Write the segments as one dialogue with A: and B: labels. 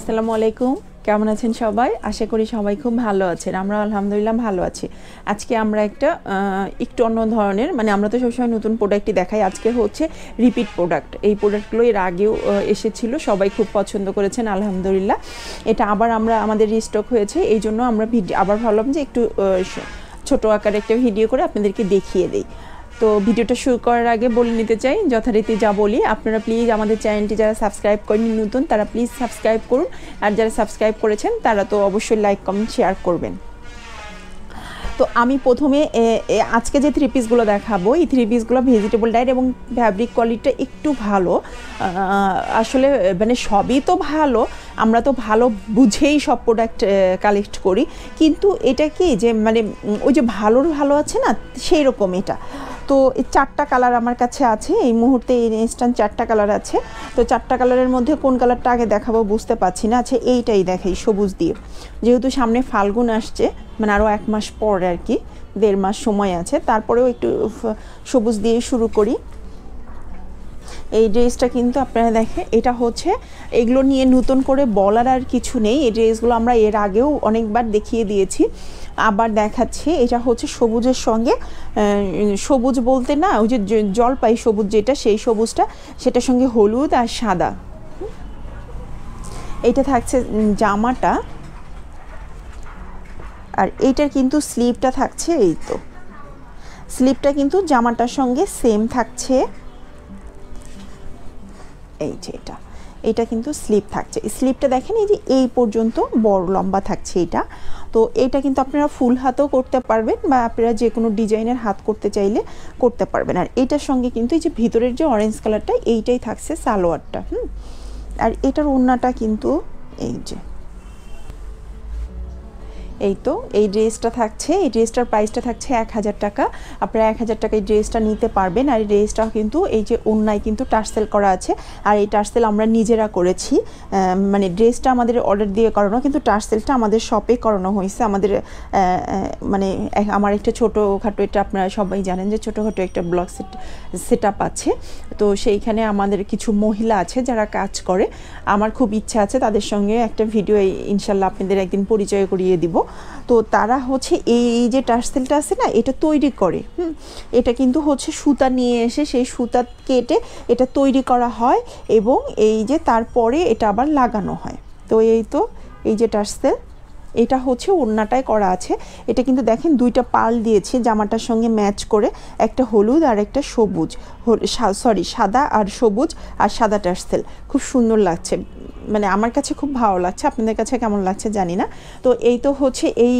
A: আসসালামু আলাইকুম, কেমন আছেন সবাই? আশা করি সবাই খুব ভালো আছেন। আমরা আলহামদুলিল্লাহ ভালো আছি। আজকে আমরা একটা একটু অন্য ধরনের, মানে আমরা তো সবসময় নতুন প্রোডাক্টই দেখাই, আজকে হচ্ছে রিপিট প্রোডাক্ট। এই প্রোডাক্টগুলো এর আগেও এসেছিল, সবাই খুব পছন্দ করেছেন আলহামদুলিল্লাহ। এটা আবার আমাদের রিস্টক হয়েছে, এই জন্য আমরা আবার ভাবলাম যে একটু ছোটো আকারে একটা ভিডিও করে আপনাদেরকে দেখিয়ে দিই। তো ভিডিওটা শুরু করার আগে বলে নিতে চাই, যথারীতি যা বলি, আপনারা প্লিজ আমাদের চ্যানেলটি যারা সাবস্ক্রাইব করেন নতুন, তারা প্লিজ সাবস্ক্রাইব করুন, আর যারা সাবস্ক্রাইব করেছেন তারা তো অবশ্যই লাইক কমেন্ট শেয়ার করবেন। তো আমি প্রথমে আজকে যে থ্রি পিসগুলো দেখাবো, এই থ্রি পিসগুলো ভেজিটেবল ডায়েট এবং ফ্যাব্রিক কোয়ালিটিটা একটু ভালো। আসলে মানে সবই তো ভালো, আমরা তো ভালো বুঝেই সব প্রোডাক্ট কালেক্ট করি, কিন্তু এটা কি যে মানে ওই যে ভালোর ভালো আছে না, সেই রকম এটা। তো এই চারটা কালার আমার কাছে আছে এই মুহূর্তে, ইনস্ট্যান্ট চারটা কালার আছে। তো চারটা কালারের মধ্যে কোন কালারটা আগে দেখাবো বুঝতে পারছি না। আচ্ছা, এইটাই দেখাই, সবুজ দিয়ে, যেহেতু সামনে ফাল্গুন আসছে, মানে আরও 1 মাস পর আর কি, 1.5 মাস সময় আছে, তারপরেও একটু সবুজ দিয়ে শুরু করি। এই ড্রেসটা কিন্তু আপনারা দেখেন, এটা হচ্ছে, এগুলো নিয়ে নতুন করে বলার আর কিছু নেই। এই ড্রেসগুলো আমরা এর আগেও অনেকবার দেখিয়ে দিয়েছি, আবার দেখাচ্ছি। এটা হচ্ছে সবুজের সঙ্গে, সবুজ বলতে না, ওই যে জলপাই সবুজ যেটা, সেই সবুজটা, সেটার সঙ্গে হলুদ আর সাদা। এইটা থাকছে জামাটা, আর এইটার কিন্তু স্লিভটা থাকছে, এই তো স্লিভটা কিন্তু জামাটার সঙ্গে সেম থাকছে। এই যে এটা কিন্তু স্লিপ থাকছে, স্লিপটা দেখেন এই যে এই পর্যন্ত বড় লম্বা থাকছে এটা। তো এটা কিন্তু আপনারা ফুল হাতও করতে পারবেন, বা আপনারা যে কোনো ডিজাইনের হাত করতে চাইলে করতে পারবেন। আর এটার সঙ্গে কিন্তু এই যে ভিতরের যে অরেঞ্জ কালারটা, এইটাই থাকছে সালোয়ারটা। আর এটার ওড়নাটা কিন্তু এই যে, এই তো এই ড্রেসটা থাকছে, এই ড্রেসটার প্রাইসটা থাকছে 1000 টাকা। আপনারা 1000 টাকায় এই ড্রেসটা নিতে পারবেন। আর এই ড্রেসটা কিন্তু এই যে ওড়নায় কিন্তু টার্সেল করা আছে, আর এই টার্সেল আমরা নিজেরা করেছি, মানে ড্রেসটা আমাদের অর্ডার দিয়ে করানো, কিন্তু টার্সেলটা আমাদের শপে করানো হয়েছে। আমাদের মানে আমার একটা ছোটোখাটো, এটা আপনারা সবাই জানেন যে ছোটোখাটো একটা ব্লগ সেট আপ আছে, তো সেইখানে আমাদের কিছু মহিলা আছে যারা কাজ করে। আমার খুব ইচ্ছা আছে তাদের সঙ্গে একটা ভিডিও ইনশাল্লাহ আপনাদের একদিন পরিচয় করিয়ে দিব। তো তারা হচ্ছে এই যে টার্সেলটা আছে না, এটা তৈরি করে। এটা কিন্তু হচ্ছে সুতা নিয়ে এসে সেই সুতা কেটে এটা তৈরি করা হয়, এবং এই যে তারপরে এটা আবার লাগানো হয়। তো এই যে টার্সেল, এটা হচ্ছে ওড়নাটায় করা আছে। এটা কিন্তু দেখেন দুইটা পাল দিয়েছে জামাটার সঙ্গে ম্যাচ করে, একটা হলুদ আর একটা সবুজ, সাদা আর সবুজ, আর সাদা টার্সেল, খুব সুন্দর লাগছে, মানে আমার কাছে খুব ভালো লাগছে। আপনাদের কাছে কেমন লাগছে জানি না। তো এই তো হচ্ছে এই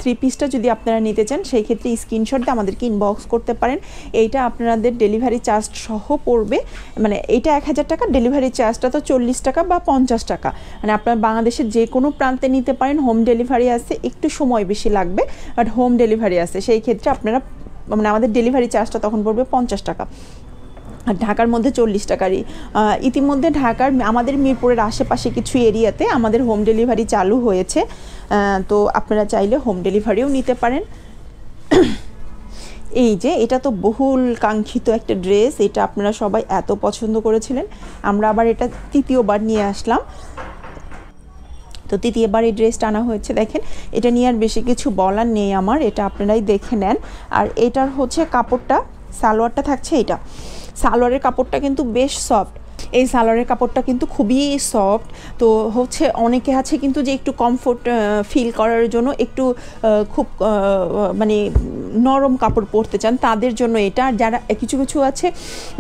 A: থ্রি পিসটা যদি আপনারা নিতে চান, সেই ক্ষেত্রে স্ক্রিনশট দিয়ে আমাদেরকে ইনবক্স করতে পারেন। এইটা আপনাদের ডেলিভারি চার্জ সহ পড়বে, মানে এইটা 1000 টাকা, ডেলিভারি চার্জটা তো 40 টাকা বা 50 টাকা। মানে আপনারা বাংলাদেশের যে কোনো প্রান্তে নিতে পারেন, হোম ডেলিভারি আছে, একটু সময় বেশি লাগবে, বাট হোম ডেলিভারি আছে। সেই ক্ষেত্রে আপনারা, মানে আমাদের ডেলিভারি চার্জটা তখন পড়বে 50 টাকা, আর ঢাকার মধ্যে 40 টাকারই। ইতিমধ্যে ঢাকার আমাদের মিরপুরের আশেপাশে কিছু এরিয়াতে আমাদের হোম ডেলিভারি চালু হয়েছে, তো আপনারা চাইলে হোম ডেলিভারিও নিতে পারেন। এই যে এটা তো বহুল কাঙ্ক্ষিত একটা ড্রেস, এটা আপনারা সবাই এত পছন্দ করেছিলেন, আমরা আবার এটা তৃতীয়বার নিয়ে আসলাম। তো তৃতীয়বার এই ড্রেসটা আনা হয়েছে। দেখেন, এটা নিয়ে আর বেশি কিছু বলার নেই আমার, এটা আপনারাই দেখে নেন। আর এটার হচ্ছে কাপড়টা, সালোয়ারটা থাকছে, এটা সালোয়ারের কাপড়টা কিন্তু বেশ সফট, এই সালোয়ারের কাপড়টা কিন্তু খুবই সফট। তো হচ্ছে অনেকে আছে কিন্তু যে একটু কমফোর্ট ফিল করার জন্য একটু খুব মানে নরম কাপড় পরতে চান, তাদের জন্য এটা। আর যারা কিছু আছে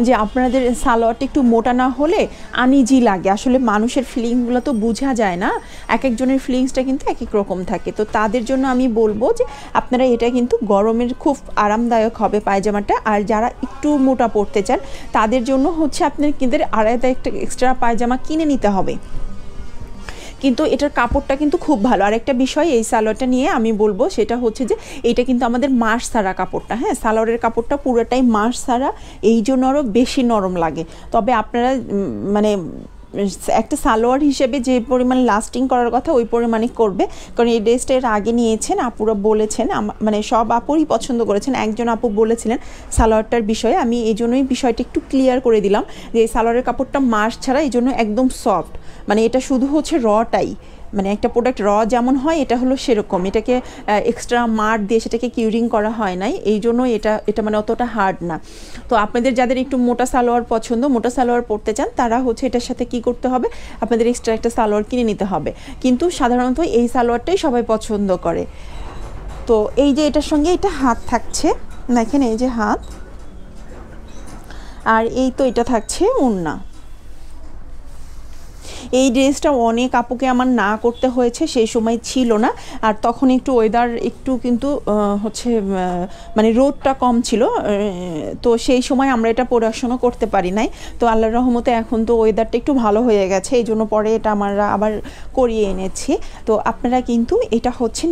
A: যে আপনাদের সালোয়ারটা একটু মোটা না হলে আনইজি লাগে, আসলে মানুষের ফিলিংসগুলো তো বোঝা যায় না, এক একজনের ফিলিংসটা কিন্তু এক এক রকম থাকে। তো তাদের জন্য আমি বলবো যে আপনারা এটা কিন্তু গরমের খুব আরামদায়ক হবে পায়জামাটা। আর যারা একটু মোটা পরতে চান তাদের জন্য হচ্ছে আপনার কিন্তু আলাদা একটা এক্সট্রা পায়জামা কিনে নিতে হবে, কিন্তু এটার কাপড়টা কিন্তু খুব ভালো। আর একটা বিষয় এই সালোয়ারটা নিয়ে আমি বলবো, সেটা হচ্ছে যে এটা কিন্তু আমাদের মাস সারা কাপড়টা, হ্যাঁ, সালোয়ারের কাপড়টা পুরোটাই মাস সারা, এই জন্য আরও বেশি নরম লাগে। তবে আপনারা মানে একটা সালোয়ার হিসেবে যে পরিমাণ লাস্টিং করার কথা ওই পরিমাণই করবে, কারণ এই ড্রেসটা এর আগে নিয়েছেন, আপুরা বলেছেন, মানে সব আপুরই পছন্দ করেছেন। একজন আপু বলেছিলেন সালোয়ারটার বিষয়ে, আমি এই জন্যই বিষয়টা একটু ক্লিয়ার করে দিলাম যে এই সালোয়ারের কাপড়টা মাস ছাড়া, এই জন্য একদম সফট, মানে এটা শুধু হচ্ছে রটাই, মানে একটা প্রোডাক্ট যেমন হয় এটা হলো সেরকম, এটাকে এক্সট্রা মার দিয়ে সেটাকে কিউরিং করা হয় নাই, এই জন্য এটা মানে অতটা হার্ড না। তো আপনাদের যাদের একটু মোটা সালোয়ার পছন্দ, মোটা সালোয়ার পরতে চান, তারা হচ্ছে এটার সাথে কি করতে হবে, আপনাদের এক্সট্রা একটা সালোয়ার কিনে নিতে হবে। কিন্তু সাধারণত এই সালোয়ারটাই সবাই পছন্দ করে। তো এই যে এটার সঙ্গে এটা হাত থাকছে, দেখেন এই যে হাত, আর এই তো এটা থাকছে ওড়না। এই ড্রেসটা অনেক আপুকে আমার না করতে হয়েছে, সেই সময় ছিল না, আর তখন একটু ওয়েদার একটু কিন্তু হচ্ছে মানে রোদটা কম ছিল, তো সেই সময় আমরা এটা পড়াশোনা করতে পারি নাই। তো আল্লাহর রহমতে এখন তো ওয়েদারটা একটু ভালো হয়ে গেছে, এই জন্য পরে এটা আমরা আবার করিয়ে এনেছি। তো আপনারা কিন্তু এটা হচ্ছে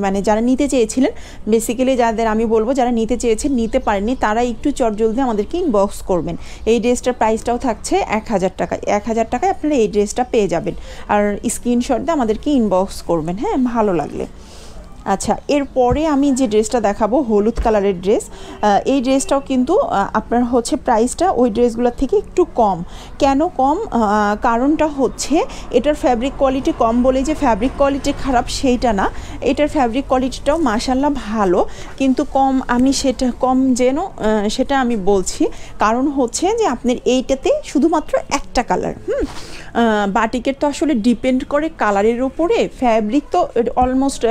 A: মানে যারা নিতে চেয়েছিলেন, বেসিক্যালি যাদের আমি বলবো যারা নিতে চেয়েছেন নিতে পারেননি, তারা একটু চটজলদি আমাদেরকে ইনবক্স করবেন। এই ড্রেসটার প্রাইসটাও থাকছে 1000 টাকা, 1000 টাকায় আপনারা এই ড্রেসটা পেয়ে যাবেন, আর স্ক্রিনশট দিয়ে আমাদেরকে ইনবক্স করবেন, হ্যাঁ, ভালো লাগলে। আচ্ছা, এরপরে আমি যে ড্রেসটা দেখাবো হলুদ কালারের ড্রেস, এই ড্রেসটাও কিন্তু আপনার হচ্ছে প্রাইসটা ওই ড্রেসগুলোর থেকে একটু কম। কেন কম? কারণটা হচ্ছে এটার ফ্যাব্রিক কোয়ালিটি কম বলে যে ফ্যাব্রিক কোয়ালিটি খারাপ সেইটা না, এটার ফ্যাব্রিক কোয়ালিটিটাও মাশাল্লাহ ভালো, কিন্তু কম আমি সেটা কম যেন সেটা আমি বলছি, কারণ হচ্ছে যে আপনার এইটাতে শুধুমাত্র একটা কালার, বাটিকের তো আসলে ডিপেন্ড করে কালারের উপরে, ফ্যাব্রিক তো অলমোস্ট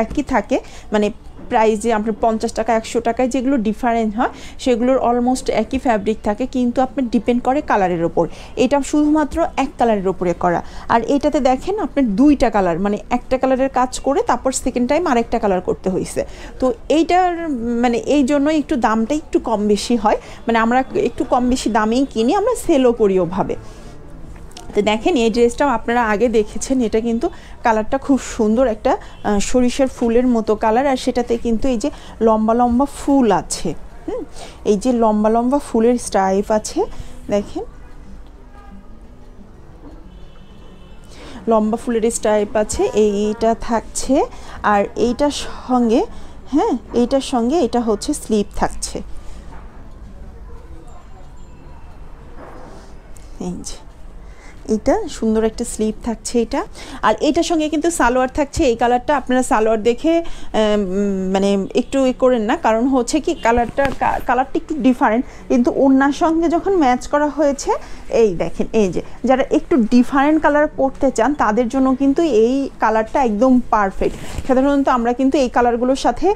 A: একই থাকে, মানে প্রাইস যে আপনার 50 টাকা 100 টাকায় যেগুলো ডিফারেন্ট হয় সেগুলোর অলমোস্ট একই ফ্যাব্রিক থাকে, কিন্তু আপনার ডিপেন্ড করে কালারের ওপর। এটা শুধুমাত্র এক কালারের ওপরে করা, আর এটাতে দেখেন আপনার দুইটা কালার, মানে একটা কালারের কাজ করে তারপর সেকেন্ড টাইম আরেকটা কালার করতে হয়েছে। তো এইটার মানে এই জন্য একটু দামটা একটু কম বেশি হয়, মানে আমরা একটু কম বেশি দামেই কিনি, আমরা সেলও করি ওভাবে। তো দেখেন এই ড্রেসটাও আপনারা আগে দেখেছেন, এটা কিন্তু কালারটা খুব সুন্দর, একটা সরিষার ফুলের মতো কালার, আর সেটাতে কিন্তু এই যে লম্বা লম্বা ফুল আছে, এই যে লম্বা লম্বা ফুলের স্ট্রাইপ আছে, দেখেন লম্বা ফুলের স্ট্রাইপ আছে, এইটা থাকছে, আর এইটার সঙ্গে, হ্যাঁ, এইটার সঙ্গে এটা হচ্ছে স্লিপ থাকছে, এই যে এটা সুন্দর একটা স্লিপ থাকছে এটা, আর এটার সঙ্গে কিন্তু সালোয়ার থাকছে। এই কালারটা আপনারা সালোয়ার দেখে মানে একটু করেন না, কারণ হচ্ছে কি কালারটা একটু ডিফারেন্ট, কিন্তু ওড়নার সঙ্গে যখন ম্যাচ করা হয়েছে, এই দেখেন এই যে যারা একটু ডিফারেন্ট কালার পরতে চান তাদের জন্য কিন্তু এই কালারটা একদম পারফেক্ট। সাধারণত আমরা কিন্তু এই কালারগুলোর সাথে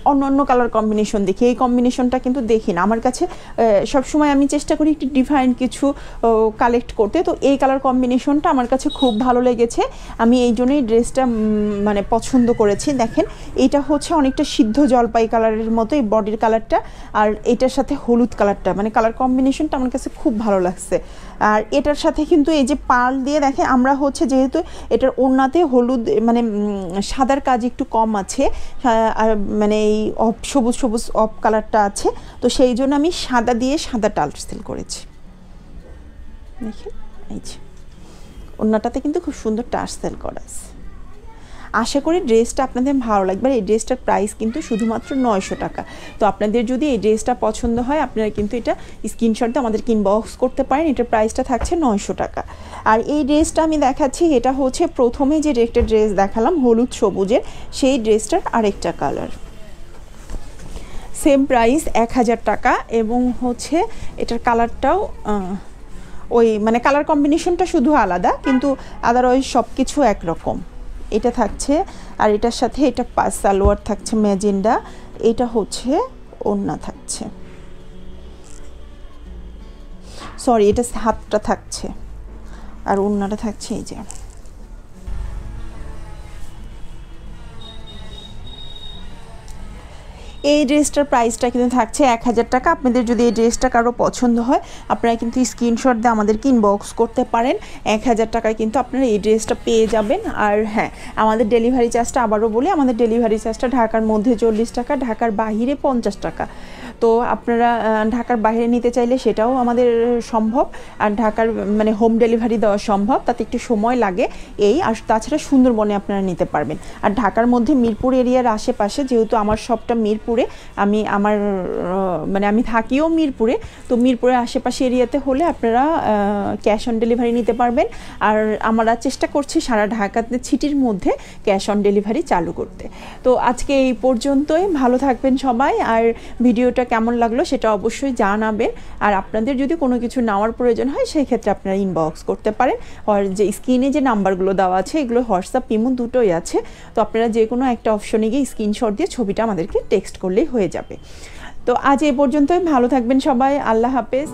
A: অন্য অন্য কালার কম্বিনেশন দেখি, এই কম্বিনেশনটা কিন্তু দেখি না। আমার কাছে সবসময় আমি চেষ্টা করি একটু ডিফারেন্ট কিছু কালেক্ট করতে, তো এই কালার কম্বিনেশনটা আমার কাছে খুব ভালো লেগেছে, আমি এই জন্যই ড্রেসটা মানে পছন্দ করেছি। দেখেন এটা হচ্ছে অনেকটা সিদ্ধ জলপাই কালারের মতো এই বডির কালারটা, আর এটার সাথে হলুদ কালারটা, মানে কালার কম্বিনেশনটা আমার কাছে খুব ভালো লাগছে। আর এটার সাথে কিন্তু এই যে পার্ল দিয়ে দেখেন আমরা হচ্ছে যেহেতু এটার ওড়নাতে হলুদ মানে সাদার কাজ একটু কম আছে, আর মানে এই সবুজ সবুজ অফ কালারটা আছে, তো সেই জন্য আমি সাদা দিয়ে সাদা টার্সেল করেছি। দেখেন এই যে ওড়নাটাতে কিন্তু খুব সুন্দর টার্সেল করা আছে। আশা করি ড্রেসটা আপনাদের ভালো লাগবে। এই ড্রেসটার প্রাইস কিন্তু শুধুমাত্র 900 টাকা। তো আপনাদের যদি এই ড্রেসটা পছন্দ হয় আপনারা কিন্তু এটা স্ক্রিনশট দিয়ে আমাদেরকে ইনবক্স করতে পারেন। এটার প্রাইসটা থাকছে 900 টাকা। আর এই ড্রেসটা আমি দেখাচ্ছি, এটা হচ্ছে প্রথমে যে একটা ড্রেস দেখালাম হলুদ সবুজের, সেই ড্রেসটার আরেকটা কালার, সেম প্রাইস 1000 টাকা, এবং হচ্ছে এটার কালারটাও ওই মানে কালার কম্বিনেশনটা শুধু আলাদা, কিন্তু আদারওয়াইজ সব কিছু একরকম। এটা থাকছে, আর এটার সাথে এটা সালোয়ার থাকছে ম্যাজেন্ডা, এটা হচ্ছে ওড়না থাকছে, সরি এটা হাতটা থাকছে, আর ওড়নাটা থাকছে এই যে। এই ড্রেসটার প্রাইসটা কিন্তু থাকছে 1000 টাকা। আপনাদের যদি এই ড্রেসটা কারো পছন্দ হয় আপনারা কিন্তু স্ক্রিনশট দিয়ে আমাদেরকে ইনবক্স করতে পারেন। 1000 টাকায় কিন্তু আপনারা এই ড্রেসটা পেয়ে যাবেন। আর হ্যাঁ, আমাদের ডেলিভারি চার্জটা আবারও বলি, আমাদের ডেলিভারি চার্জটা ঢাকার মধ্যে 40 টাকা, ঢাকার বাহিরে 50 টাকা। তো আপনারা ঢাকার বাইরে নিতে চাইলে সেটাও আমাদের সম্ভব, আর ঢাকার মানে হোম ডেলিভারি দেওয়া সম্ভব, তাতে একটু সময় লাগে এই। আর তাছাড়া সুন্দরবনে আপনারা নিতে পারবেন। আর ঢাকার মধ্যে মিরপুর এরিয়ার আশেপাশে, যেহেতু আমার শপটা মিরপুরে, আমি থাকিও মিরপুরে, তো মিরপুরের আশেপাশে এরিয়াতে হলে আপনারা ক্যাশ অন ডেলিভারি নিতে পারবেন। আর আমরা চেষ্টা করছি সারা ঢাকাতে সিটির মধ্যে ক্যাশ অন ডেলিভারি চালু করতে। তো আজকে এই পর্যন্তই, ভালো থাকবেন সবাই। আর ভিডিওটা কেমন লাগলো সেটা অবশ্যই জানাবেন। আর আপনাদের যদি কোনো কিছু নেওয়ার প্রয়োজন হয় সেই ক্ষেত্রে আপনারা ইনবক্স করতে পারেন। আর যে স্ক্রিনে যে নাম্বারগুলো দেওয়া আছে এগুলো হোয়াটসঅ্যাপ ইমো দুটোই আছে, তো আপনারা যে কোনো একটা অপশনে গিয়ে স্ক্রিনশট দিয়ে ছবিটা আমাদেরকে টেক্সট করলেই হয়ে যাবে। তো আজ এই পর্যন্তই, ভালো থাকবেন সবাই, আল্লাহ হাফেজ।